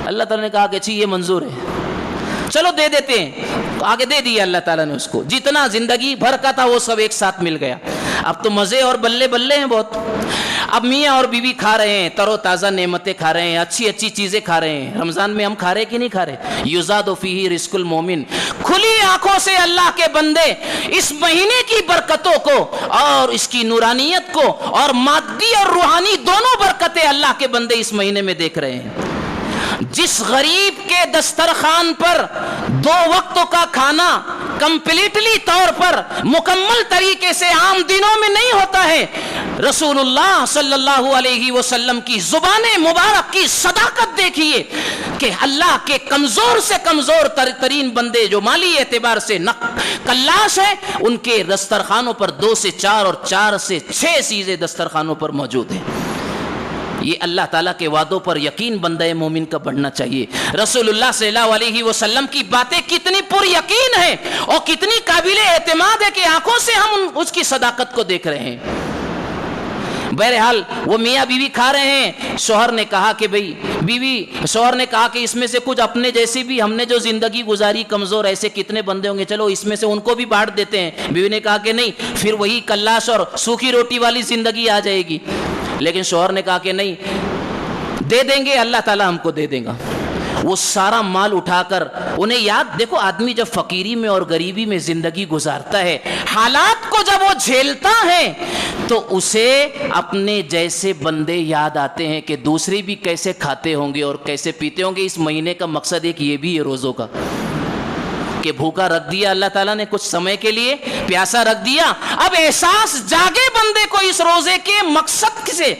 اللہ تعالیٰ نے کہا کہ یہ منظور ہے, چلو دے دیتے ہیں. آگے دے دیا اللہ تعالیٰ نے اس کو, جتنا زندگی بھر کا تھا وہ سب ایک ساتھ مل گیا. اب تو مزے اور بلے بلے ہیں بہت. اب میاں اور بیوی کھا رہے ہیں, تر و تازہ نعمتیں کھا رہے ہیں, اچھی اچھی چیزیں کھا رہے ہیں. رمضان میں ہم کھا رہے کہ نہیں کھا رہے؟ یزاد فیہ رزق المومن. کھلی آنکھوں سے اللہ کے بندے اس مہینے کی برکتوں کو اور اس کی نورانیت کو اور مادی اور روحانی دونوں برکتیں اللہ کے بندے اس مہینے میں دیکھ رہے ہیں. جس غریب کے دسترخوان پر 2 وقتوں کا کھانا کمپلیٹلی طور پر مکمل طریقے سے عام دنوں میں نہیں ہوتا ہے, رسول اللہ صلی اللہ علیہ وسلم کی زبان مبارک کی صداقت دیکھیے کہ اللہ کے کمزور سے کمزور ترین بندے جو مالی اعتبار سے کلاش ہیں, ان کے دسترخوانوں پر 2 سے 4 اور 4 سے 6 چیزیں دسترخوانوں پر موجود ہیں. یہ اللہ تعالیٰ کے وعدوں پر یقین بندہ مومن کا بڑھنا چاہیے. رسول اللہ صلی اللہ علیہ وسلم کی باتیں کتنی پر یقین ہیں اور کتنی قابل اعتماد ہے کہ آنکھوں سے ہم اس کی صداقت کو دیکھ رہے ہیں. بہرحال وہ میاں بیوی کھا رہے ہیں. شوہر نے کہا کہ شوہر نے کہا کہ اس میں سے کچھ اپنے جیسے بھی ہم نے جو زندگی گزاری کمزور ایسے کتنے بندے ہوں گے, چلو اس میں سے ان کو بھی بانٹ دیتے ہیں. بیوی نے کہا کہ نہیں, پھر وہی کلاش اور سوکھی روٹی والی زندگی آ جائے گی. لیکن شوہر نے کہا کہ نہیں, دے دیں گے, اللہ تعالیٰ ہم کو دے دے گا. وہ سارا مال اٹھا کر انہیں یاد, دیکھو آدمی جب فقیری میں اور غریبی میں زندگی گزارتا ہے, حالات کو جب وہ جھیلتا ہے تو اسے اپنے جیسے بندے یاد آتے ہیں کہ دوسرے بھی کیسے کھاتے ہوں گے اور کیسے پیتے ہوں گے. اس مہینے کا مقصد ایک یہ بھی ہے روزوں کا, کہ بھوکا رکھ دیا اللہ تعالیٰ نے کچھ سمے کے لیے, پیاسا رکھ دیا. اب احساس جاگے بندے کو اس روزے کے مقصد سے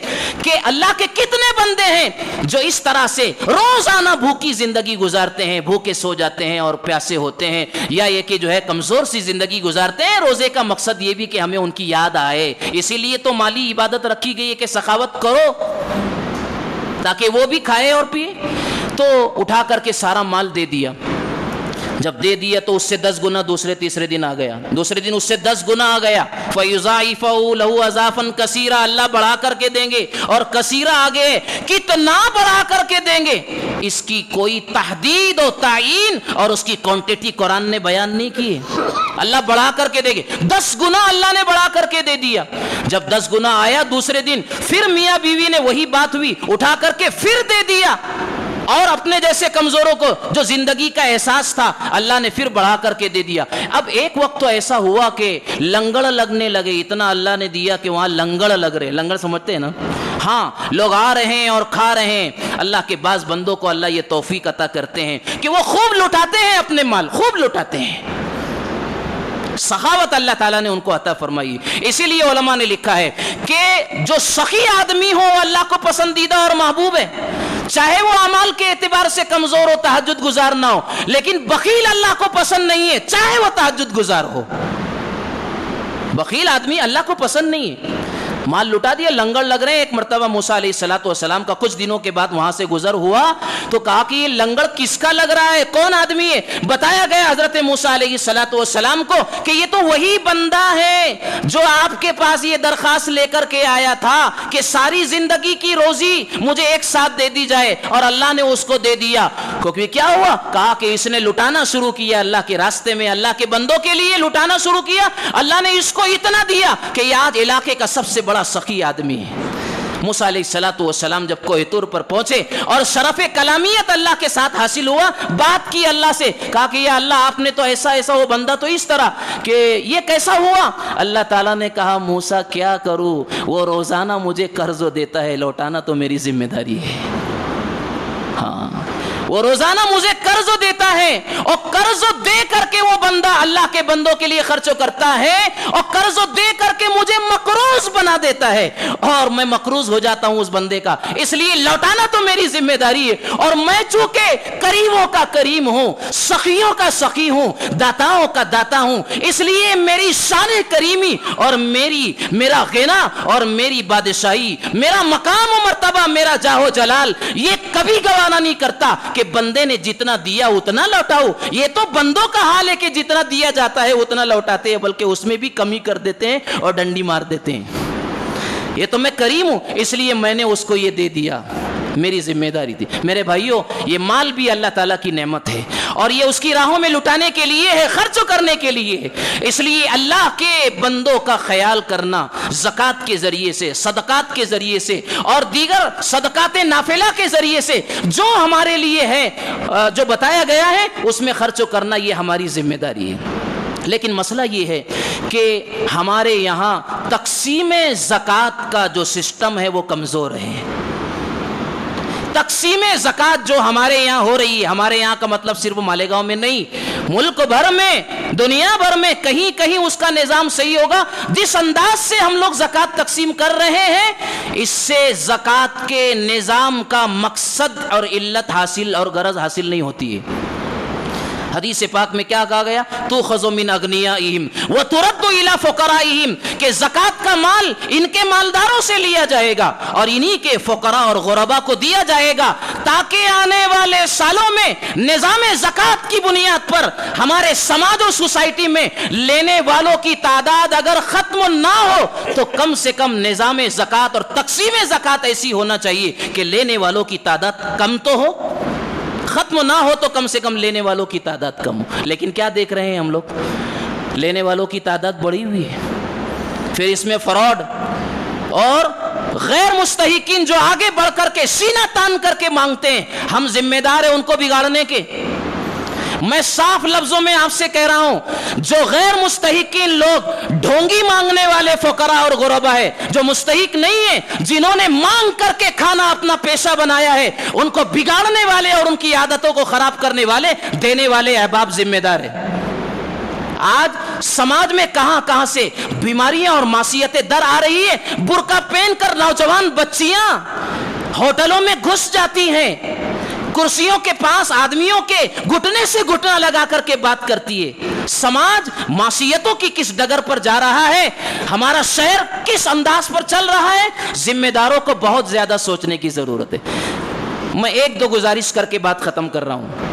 کہ اللہ کے کتنے بندے ہیں جو اس طرح سے روزانہ بھوکی زندگی گزارتے ہیں, بھوکے سو جاتے ہیں اور پیاسے ہوتے ہیں, یا یہ کہ جو ہے کمزور سی زندگی گزارتے ہیں. روزے کا مقصد یہ بھی کہ ہمیں ان کی یاد آئے, اسی لیے تو مالی عبادت رکھی گئی ہے کہ سخاوت کرو تاکہ وہ بھی کھائے اور پیے. تو اٹھا کر کے سارا مال دے دیا. جب دے دیا تو اس سے 10 گنا دوسرے تیسرے دن آ گیا, دوسرے دن اس سے 10 گنا آ گیا. فَيُضَاعِفَهُ لَهُ أَضْعَافًا كَثِيرًا, اللہ بڑھا کر کے دیں گے. اور کثیرہ آگے کتنا بڑھا کر کے دیں گے, اس کی کوئی تحدید و تعین اور اس کی کوانٹٹی قرآن نے بیان نہیں کی ہے. اللہ بڑھا کر کے دے گے. 10 گنا اللہ نے بڑھا کر کے دے دیا. جب 10 گنا آیا دوسرے دن, پھر میاں بیوی نے وہی بات ہوئی, اٹھا کر کے پھر دے دیا. اور اپنے جیسے کمزوروں کو جو زندگی کا احساس تھا اللہ نے پھر بڑھا کر کے دے دیا. اب ایک وقت تو ایسا ہوا کہ لنگڑ لگنے لگے, اتنا اللہ نے دیا کہ وہاں لنگڑ لگ رہے. لنگڑ سمجھتے ہیں نا, ہاں, لوگ آ رہے ہیں اور کھا رہے ہیں. اللہ کے بعض بندوں کو اللہ یہ توفیق عطا کرتے ہیں کہ وہ خوب لٹاتے ہیں, اپنے مال خوب لٹاتے ہیں. سخاوت اللہ تعالیٰ نے ان کو عطا فرمائی. اسی لیے علماء نے لکھا ہے کہ جو سخی آدمی ہو اللہ کو پسندیدہ اور محبوب ہے, چاہے وہ اعمال کے اعتبار سے کمزور ہو, تہجد گزار نہ ہو. لیکن بخیل اللہ کو پسند نہیں ہے, چاہے وہ تہجد گزار ہو. بخیل آدمی اللہ کو پسند نہیں ہے. مال لٹا دیا, لنگڑ لگ رہے ہیں. ایک مرتبہ موسیٰ علیہ السلام کا کچھ دنوں کے بعد وہاں سے گزر ہوا تو کہا کہ یہ لنگڑ کس کا لگ رہا ہے, کون آدمی ہے؟ بتایا گیا حضرت موسیٰ علیہ السلام کو کہ یہ تو وہی بندہ ہے جو آپ کے پاس یہ درخواست لے کر کے آیا تھا کہ ساری زندگی کی روزی مجھے ایک ساتھ دے دی جائے, اور اللہ نے اس کو دے دیا. کیونکہ کیا ہوا, کہا کہ اس نے لٹانا شروع کیا اللہ کے راستے میں, اللہ کے بندوں کے لیے لٹانا شروع کیا. اللہ نے اس کو اتنا دیا کہ یہ آج علاقے کا سب سے بڑا سخی آدمی ہے. موسیٰ علیہ السلام جب کوہ طور پر پہنچے اور شرف کلامیت اللہ کے ساتھ حاصل ہوا, بات کی اللہ سے, کہا کہ یا اللہ آپ نے تو ایسا وہ بندہ تو اس طرح کہ یہ کیسا ہوا. اللہ تعالیٰ نے کہا موسیٰ کیا کروں, وہ روزانہ مجھے قرض دیتا ہے, لوٹانا تو میری ذمہ داری ہے. ہاں, وہ روزانہ مجھے قرض دیتا ہے اور قرض دے دے کر کے وہ بندہ اللہ کے بندوں کے لیے خرچ کرتا ہے اور قرض دے کر کے مجھے مقروض بنا دیتا ہے اور میں مقروض ہو جاتا ہوں اس بندے کا، اس لیے لوٹانا تو میری ذمہ داری ہے، اور میں چونکہ کریموں کا کریم ہوں، سخیوں کا سخی ہوں، داتاؤں کا داتا ہوں، اس لیے میری شان کریمی اور میرا غنا اور میری بادشاہی، میرا مقام و مرتبہ، میرا جاہ و جلال یہ کبھی گوارا نہیں کرتا کہ بندے نے جتنا دیا اتنا لوٹاؤ۔ یہ تو بندوں کا حال ہے کہ جتنا دیا جاتا ہے اتنا لوٹاتے ہیں، بلکہ اس میں بھی کمی کر دیتے ہیں اور ڈنڈی مار دیتے ہیں۔ یہ تو میں کریم ہوں اس لیے میں نے اس کو یہ دے دیا، میری ذمہ داری تھی۔ میرے بھائیوں، یہ مال بھی اللہ تعالیٰ کی نعمت ہے اور یہ اس کی راہوں میں لٹانے کے لیے ہے، خرچ کرنے کے لیے ہے۔ اس لیے اللہ کے بندوں کا خیال کرنا زکوٰۃ کے ذریعے سے، صدقات کے ذریعے سے اور دیگر صدقات نافلہ کے ذریعے سے جو ہمارے لیے ہے، جو بتایا گیا ہے، اس میں خرچ کرنا یہ ہماری ذمہ داری ہے۔ لیکن مسئلہ یہ ہے کہ ہمارے یہاں تقسیم زکوٰۃ کا جو سسٹم ہے وہ کمزور ہے۔ تقسیم زکوٰۃ جو ہمارے یہاں ہو رہی ہے، ہمارے یہاں کا مطلب صرف مالیگاؤں میں نہیں، ملک بھر میں، دنیا بھر میں کہیں کہیں اس کا نظام صحیح ہوگا۔ جس انداز سے ہم لوگ زکوٰۃ تقسیم کر رہے ہیں، اس سے زکوٰۃ کے نظام کا مقصد اور علت حاصل اور غرض حاصل نہیں ہوتی ہے۔ حدیث پاک میں کیا کہا گیا؟ تُؤْخَذُ مِنْ أَغْنِيَائِهِمْ وَتُرَدُّ إِلَىٰ فُقَرَائِهِمْ، کہ زکوٰۃ کا مال ان کے مالداروں سے لیا جائے گا اور انہی کے فقراء اور غربا کو دیا جائے گا، تاکہ آنے والے سالوں میں نظام زکوٰۃ کی بنیاد پر ہمارے سماج و سوسائٹی میں لینے والوں کی تعداد اگر ختم نہ ہو تو کم سے کم نظام زکوٰۃ اور تقسیم زکوٰۃ ایسی ہونا چاہیے کہ لینے والوں کی تعداد کم تو ہو، ختم نہ ہو تو کم سے کم لینے والوں کی تعداد کم ہو۔ لیکن کیا دیکھ رہے ہیں ہم لوگ؟ لینے والوں کی تعداد بڑھی ہوئی ہے، پھر اس میں فراڈ اور غیر مستحقین جو آگے بڑھ کر کے سینہ تان کر کے مانگتے ہیں، ہم ذمہ دار ہیں ان کو بگاڑنے کے۔ میں صاف لفظوں میں آپ سے کہہ رہا ہوں، جو غیر مستحقین لوگ ڈھونگی مانگنے والے فقراء اور غربا ہے، جو مستحق نہیں ہیں، جنہوں نے مانگ کر کے کھانا اپنا پیشہ بنایا ہے، ان کو بگاڑنے والے اور ان کی عادتوں کو خراب کرنے والے، دینے والے احباب ذمہ دار ہیں۔ آج سماج میں کہاں کہاں سے بیماریاں اور معصیتیں در آ رہی ہے۔ برقع پہن کر نوجوان بچیاں ہوٹلوں میں گھس جاتی ہیں، کرسیوں کے پاس آدمیوں کے گھٹنے سے گھٹنا لگا کر کے بات کرتی ہے۔ سماج معصیتوں کی کس ڈگر پر جا رہا ہے، ہمارا شہر کس انداز پر چل رہا ہے، ذمہ داروں کو بہت زیادہ سوچنے کی ضرورت ہے۔ میں ایک دو گزارش کر کے بات ختم کر رہا ہوں۔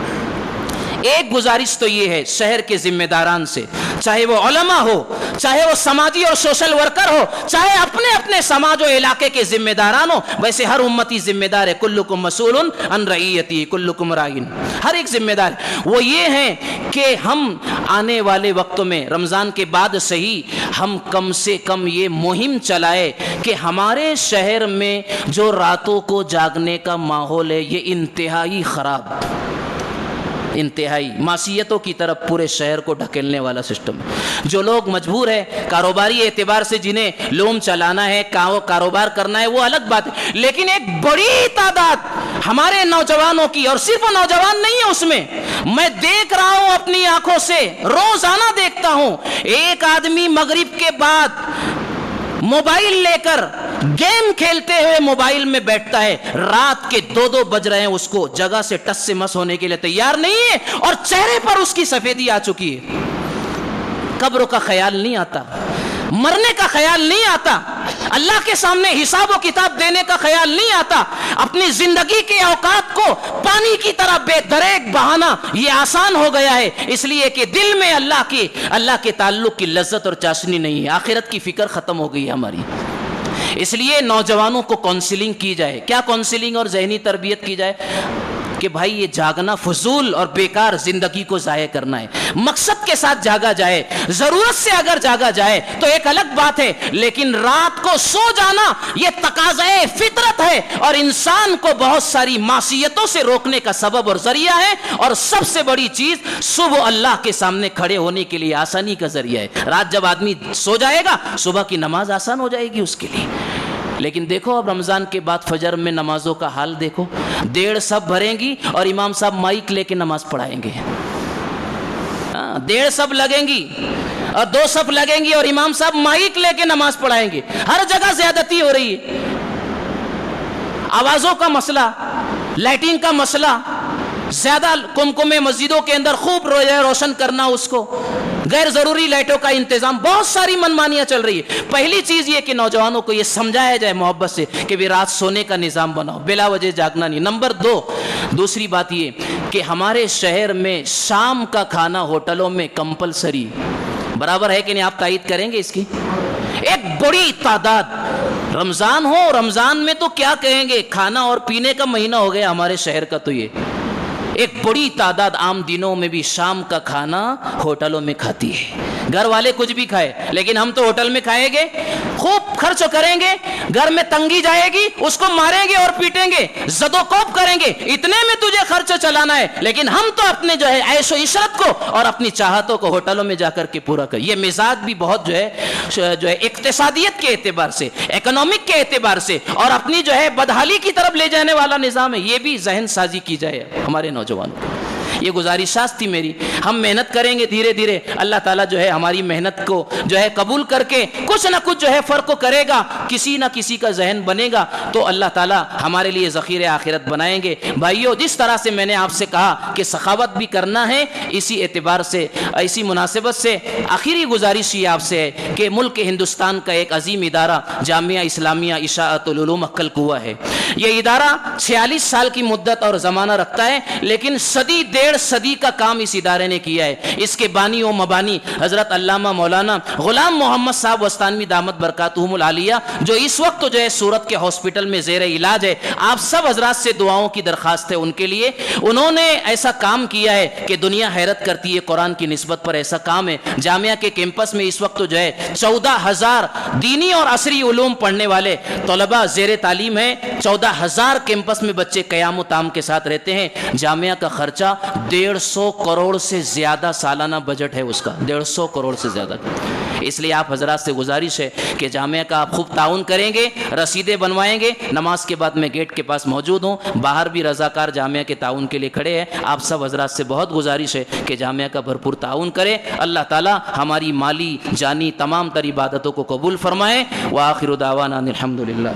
ایک گزارش تو یہ ہے شہر کے ذمہ داران سے، چاہے وہ علماء ہو، چاہے وہ سماجی اور سوشل ورکر ہو، چاہے اپنے اپنے سماج و علاقے کے ذمہ داران ہو، ویسے ہر امتی ذمہ دار ہے۔ کلکم مسئول عن رعیتی کلکم راعٍ، ہر ایک ذمہ دار۔ وہ یہ ہیں کہ ہم آنے والے وقتوں میں رمضان کے بعد صحیح ہم کم سے کم یہ مہم چلائے کہ ہمارے شہر میں جو راتوں کو جاگنے کا ماحول ہے یہ انتہائی خراب، انتہائی معصیتوں کی طرف پورے شہر کو ڈھکیلنے والا سسٹم ہے۔ جو لوگ مجبور ہے کاروباری اعتبار سے، جنہیں لوم چلانا ہے، کاروبار کرنا ہے، وہ الگ بات ہے، لیکن ایک بڑی تعداد ہمارے نوجوانوں کی، اور صرف نوجوان نہیں ہے اس میں دیکھ رہا ہوں اپنی آنکھوں سے، روزانہ دیکھتا ہوں، ایک آدمی مغرب کے بعد موبائل لے کر گیم کھیلتے ہوئے موبائل میں بیٹھتا ہے، رات کے 2 بج رہے ہیں، اس کو جگہ سے ٹس سے مس ہونے کے لیے تیار نہیں ہے، اور چہرے پر اس کی سفیدی آ چکی ہے۔ قبر کا خیال نہیں آتا، مرنے کا خیال نہیں آتا، اللہ کے سامنے حساب و کتاب دینے کا خیال نہیں آتا، اپنی زندگی کے اوقات کو پانی کی طرح بے دریغ بہانا یہ آسان ہو گیا ہے، اس لیے کہ دل میں اللہ کے تعلق کی لذت اور چاشنی نہیں ہے، آخرت کی فکر ختم ہو گئی ہے ہماری۔ اس لیے نوجوانوں کو کونسلنگ کی جائے۔ کیا کونسلنگ اور ذہنی تربیت کی جائے؟ کہ بھائی یہ جاگنا فضول اور بیکار زندگی کو ضائع کرنا ہے، مقصد کے ساتھ جاگا جائے، ضرورت سے اگر جاگا جائے تو ایک الگ بات ہے، لیکن رات کو سو جانا یہ تقاضائے فطرت ہے اور انسان کو بہت ساری معصیتوں سے روکنے کا سبب اور ذریعہ ہے، اور سب سے بڑی چیز صبح اللہ کے سامنے کھڑے ہونے کے لیے آسانی کا ذریعہ ہے۔ رات جب آدمی سو جائے گا صبح کی نماز آسان ہو جائے گی اس کے لیے۔ لیکن دیکھو اب رمضان کے بعد فجر میں نمازوں کا حال دیکھو، 1.5 سب بھریں گی اور امام صاحب مائک لے کے نماز پڑھائیں گے۔ 1.5 صف لگیں گی اور 2 صف لگیں گی اور امام صاحب مائک لے کے نماز پڑھائیں گے. ہر جگہ زیادتی ہو رہی ہے. آوازوں کا مسئلہ, لائٹنگ کا مسئلہ, زیادہ کمکمے مسجدوں کے اندر خوب روشن کرنا, اس کو غیر ضروری لائٹوں کا انتظام, بہت ساری منمانیاں چل رہی ہے. پہلی چیز یہ کہ نوجوانوں کو یہ سمجھایا جائے محبت سے کہ بھی رات سونے کا نظام بناؤ, بلا وجہ جاگنا نہیں. نمبر 2, دوسری بات یہ کہ ہمارے شہر میں شام کا کھانا ہوٹلوں میں کمپلسری برابر ہے کہ نہیں؟ آپ تائید کریں گے اس کی؟ ایک بڑی تعداد, رمضان ہو, رمضان میں تو کیا کہیں گے, کھانا اور پینے کا مہینہ ہو گیا ہمارے شہر کا, تو یہ ایک بڑی تعداد عام دنوں میں بھی شام کا کھانا ہوٹلوں میں کھاتی ہے. گھر والے کچھ بھی کھائے لیکن ہم تو ہوٹل میں کھائیں گے, خوب خرچ کریں گے, گھر میں تنگی جائے گی, اس کو ماریں گے اور پیٹیں گے, زد و کوب کریں گے, اتنے میں تجھے خرچ چلانا ہے. لیکن ہم تو اپنے جو ہے عیش و عشرت کو اور اپنی چاہتوں کو ہوٹلوں میں جا کر کے پورا کر. یہ مزاج بھی بہت جو ہے اقتصادیت کے اعتبار سے, اکنامک کے اعتبار سے اور اپنی جو ہے بدحالی کی طرف لے جانے والا نظام ہے. یہ بھی ذہن سازی کی جائے ہمارے نوجوانوں کو. یہ گزارشات تھی میری. ہم محنت کریں گے دھیرے دھیرے, اللہ تعالیٰ جو ہے ہماری محنت کو جو ہے قبول کر کے کچھ نہ کچھ جو ہے فرق کو کرے گا, کسی نہ کسی کا ذہن بنے گا تو اللہ تعالیٰ ہمارے لیے ذخیرہ آخرت بنائیں گے. بھائیو, جس طرح سے میں نے آپ سے کہا کہ سخاوت بھی کرنا ہے, اسی اعتبار سے, اسی مناسبت سے آخری گزارش یہ آپ سے ہے کہ ملک ہندوستان کا ایک عظیم ادارہ جامعہ اسلامیہ اشاعت العلوم عقل کوہ ہے. یہ ادارہ 46 سال کی مدت اور زمانہ رکھتا ہے, لیکن 1.5 صدی کا کام اس ادارے نے کیا ہے. اس کے بانی و مبانی حضرت علامہ مولانا غلام محمد صاحب وستانوی دامت برکاتہم العالیہ, جو اس وقت جو ہے سورت کے ہاسپٹل میں زیر علاج ہے. آپ سب حضرات سے دعاؤں کی درخواست ہے ان کے لیے. انہوں نے ایسا کام کیا ہے کہ دنیا حیرت کرتی ہے. قرآن کی نسبت پر ایسا کام ہے. جامعہ کے کیمپس میں اس وقت جو ہے 14,000 دینی اور عصری علوم پڑھنے والے طلباء زیر تعلیم ہیں. 14,000 کیمپس میں بچے قیام و تام کے ساتھ رہتے ہیں. جامعہ کا خرچہ 150 کروڑ سے زیادہ سالانہ بجٹ ہے اس کا, 150 کروڑ سے زیادہ. اس لیے آپ حضرات سے گزارش ہے کہ جامعہ کا آپ خوب تعاون کریں گے, رسیدیں بنوائیں گے. نماز کے بعد میں گیٹ کے پاس موجود ہوں, باہر بھی رضاکار جامعہ کے تعاون کے لیے کھڑے ہیں. آپ سب حضرات سے بہت گزارش ہے کہ جامعہ کا بھرپور تعاون کریں. اللہ تعالی ہماری مالی جانی تمام تر عبادتوں کو قبول فرمائے. وآخر دعوانا الحمدللہ.